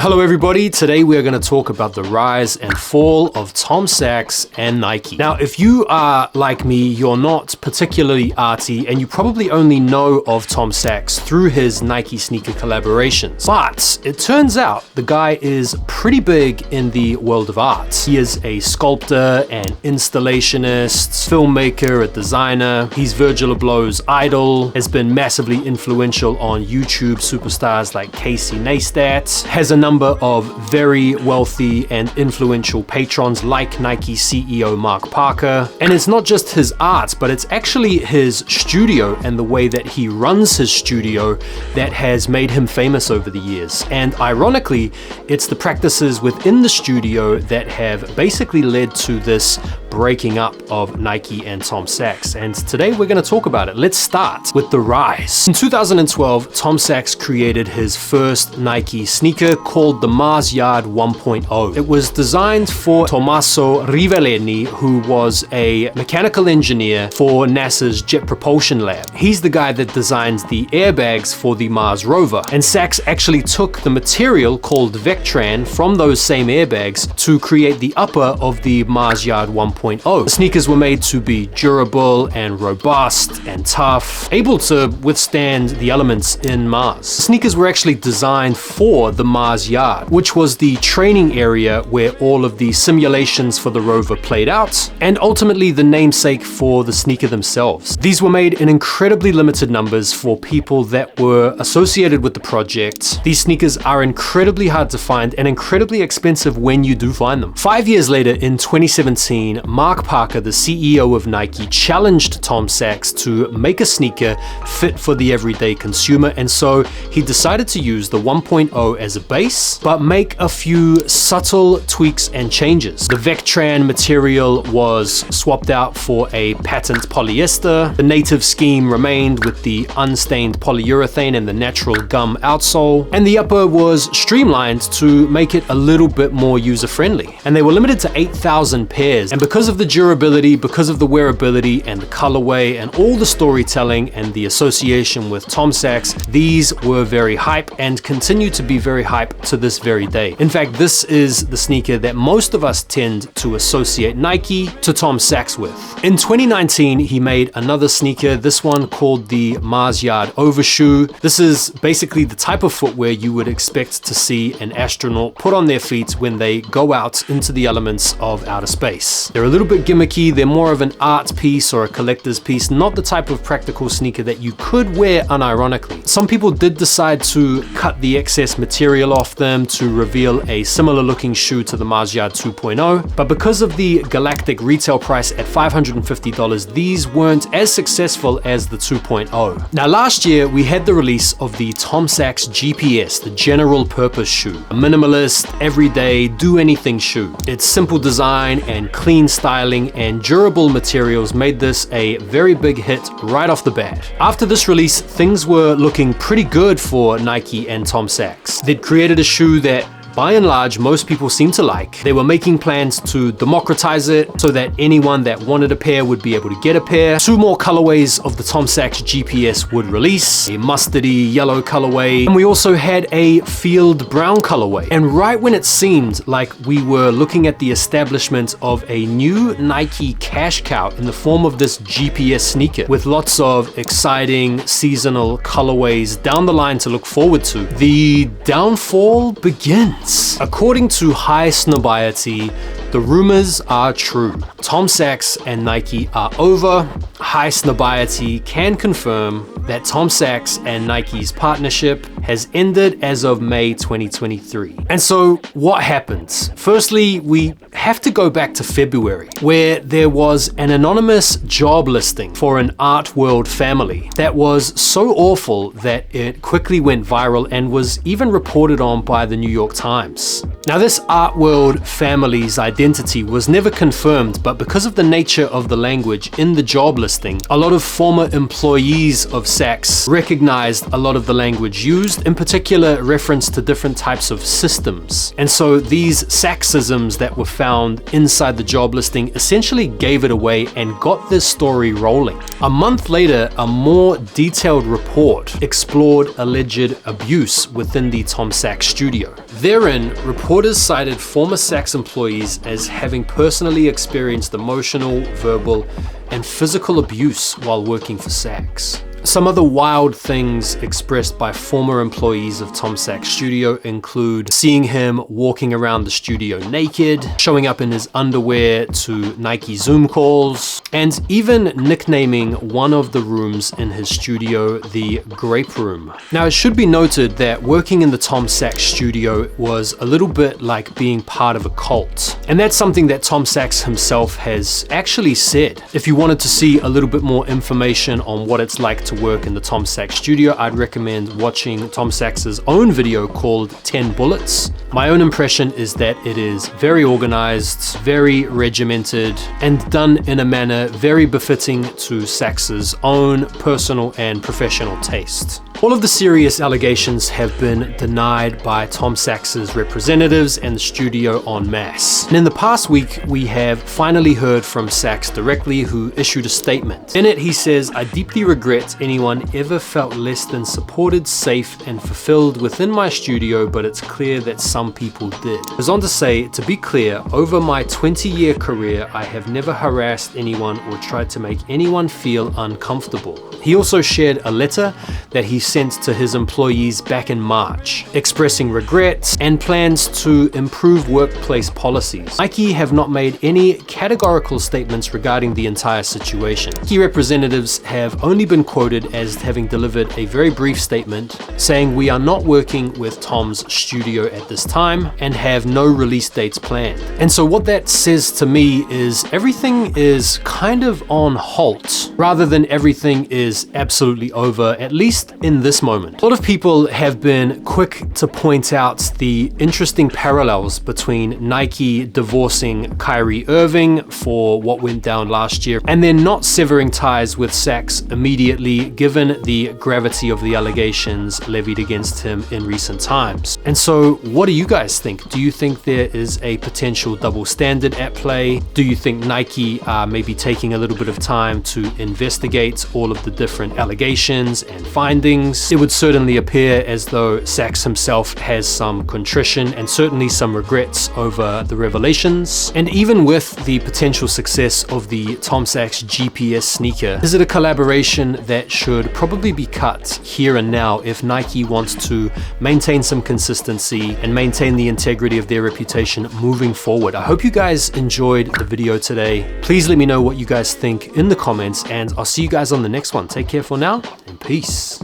Hello everybody, today we are going to talk about the rise and fall of Tom Sachs and Nike. Now, if you are like me, you're not particularly arty and you probably only know of Tom Sachs through his Nike sneaker collaborations. But it turns out the guy is pretty big in the world of art. He is a sculptor, an installationist, filmmaker, a designer. He's Virgil Abloh's idol, has been massively influential on YouTube superstars like Casey Neistat, has a number of very wealthy and influential patrons like Nike CEO Mark Parker. And it's not just his art, but it's actually his studio and the way that he runs his studio that has made him famous over the years. And ironically, it's the practices within the studio that have basically led to this breaking up of Nike and Tom Sachs. And today we're going to talk about it. Let's start with the rise. In 2012, Tom Sachs created his first Nike sneaker called the Mars Yard 1.0. It was designed for Tommaso Rivellini, who was a mechanical engineer for NASA's Jet Propulsion Lab. He's the guy that designs the airbags for the Mars rover. And Sachs actually took the material called Vectran from those same airbags to create the upper of the Mars Yard 1.0. The sneakers were made to be durable and robust and tough, able to withstand the elements in Mars. The sneakers were actually designed for the Mars Yard, which was the training area where all of the simulations for the rover played out, and ultimately the namesake for the sneaker themselves. These were made in incredibly limited numbers for people that were associated with the project. These sneakers are incredibly hard to find and incredibly expensive when you do find them. 5 years later, in 2017, Mark Parker, the CEO of Nike, challenged Tom Sachs to make a sneaker fit for the everyday consumer, and so he decided to use the 1.0 as a base, but make a few subtle tweaks and changes. The Vectran material was swapped out for a patent polyester. The native scheme remained with the unstained polyurethane and the natural gum outsole, and the upper was streamlined to make it a little bit more user-friendly. And they were limited to 8,000 pairs, and because of the durability, because of the wearability and the colorway and all the storytelling and the association with Tom Sachs, these were very hype and continue to be very hype to this very day. In fact, this is the sneaker that most of us tend to associate Nike to Tom Sachs with. In 2019, he made another sneaker, this one called the Mars Yard Overshoe. This is basically the type of footwear you would expect to see an astronaut put on their feet when they go out into the elements of outer space. They're a little bit gimmicky, they're more of an art piece or a collector's piece, not the type of practical sneaker that you could wear unironically. Some people did decide to cut the excess material off them to reveal a similar looking shoe to the Mars Yard 2.0, but because of the galactic retail price at $550, these weren't as successful as the 2.0. Now last year we had the release of the Tom Sachs GPS, the general purpose shoe, a minimalist, everyday, do anything shoe. Its simple design and clean styling and durable materials made this a very big hit right off the bat. After this release, things were looking pretty good for Nike and Tom Sachs. They'd created a shoe that by and large, most people seem to like. They were making plans to democratize it so that anyone that wanted a pair would be able to get a pair. 2 more colorways of the Tom Sachs GPS would release, a mustardy yellow colorway, and we also had a field brown colorway. And right when it seemed like we were looking at the establishment of a new Nike cash cow in the form of this GPS sneaker with lots of exciting seasonal colorways down the line to look forward to, the downfall begins. According to High Snobiety, the rumors are true. Tom Sachs and Nike are over. High Snobiety can confirm that Tom Sachs and Nike's partnership has ended as of May 2023. And so what happens? Firstly, we have to go back to February, where there was an anonymous job listing for an art world family that was so awful that it quickly went viral and was even reported on by the New York Times. Now, this art world family's identity was never confirmed, but because of the nature of the language in the job listing, a lot of former employees of Sachs recognized a lot of the language used, in particular reference to different types of systems. And so these Sachsisms that were found inside the job listing essentially gave it away and got this story rolling. A month later, a more detailed report explored alleged abuse within the Tom Sachs studio. Therein, reporters cited former Sachs employees as having personally experienced emotional, verbal, and physical abuse while working for Sachs. Some other wild things expressed by former employees of Tom Sachs' studio include seeing him walking around the studio naked, showing up in his underwear to Nike Zoom calls, and even nicknaming one of the rooms in his studio the Grape Room. Now, it should be noted that working in the Tom Sachs studio was a little bit like being part of a cult. And that's something that Tom Sachs himself has actually said. If you wanted to see a little bit more information on what it's like to work in the Tom Sachs studio, I'd recommend watching Tom Sachs's own video called 10 Bullets. My own impression is that it is very organized, very regimented, and done in a manner very befitting to Sachs's own personal and professional taste. All of the serious allegations have been denied by Tom Sachs's representatives and the studio en masse. And in the past week, we have finally heard from Sachs directly, who issued a statement. In it, he says, "I deeply regret anyone ever felt less than supported, safe, and fulfilled within my studio, but it's clear that some people did." He goes on to say, "To be clear, over my 20-year career, I have never harassed anyone or tried to make anyone feel uncomfortable." He also shared a letter that he sent to his employees back in March, expressing regrets and plans to improve workplace policies. Nike have not made any categorical statements regarding the entire situation. Key representatives have only been quoted as having delivered a very brief statement saying, "We are not working with Tom's studio at this time and have no release dates planned." And so what that says to me is everything is kind of on halt rather than everything is absolutely over, at least in this moment. A lot of people have been quick to point out the interesting parallels between Nike divorcing Kyrie Irving for what went down last year and then not severing ties with Sachs immediately, given the gravity of the allegations levied against him in recent times. And so what do you guys think? Do you think there is a potential double standard at play? Do you think Nike are maybe taking a little bit of time to investigate all of the different allegations and findings? It would certainly appear as though Sachs himself has some contrition and certainly some regrets over the revelations. And even with the potential success of the Tom Sachs GPS sneaker, is it a collaboration that should probably be cut here and now if Nike wants to maintain some consistency and maintain the integrity of their reputation moving forward? I hope you guys enjoyed the video today. Please let me know what you guys think in the comments, and I'll see you guys on the next one. Take care for now, and peace.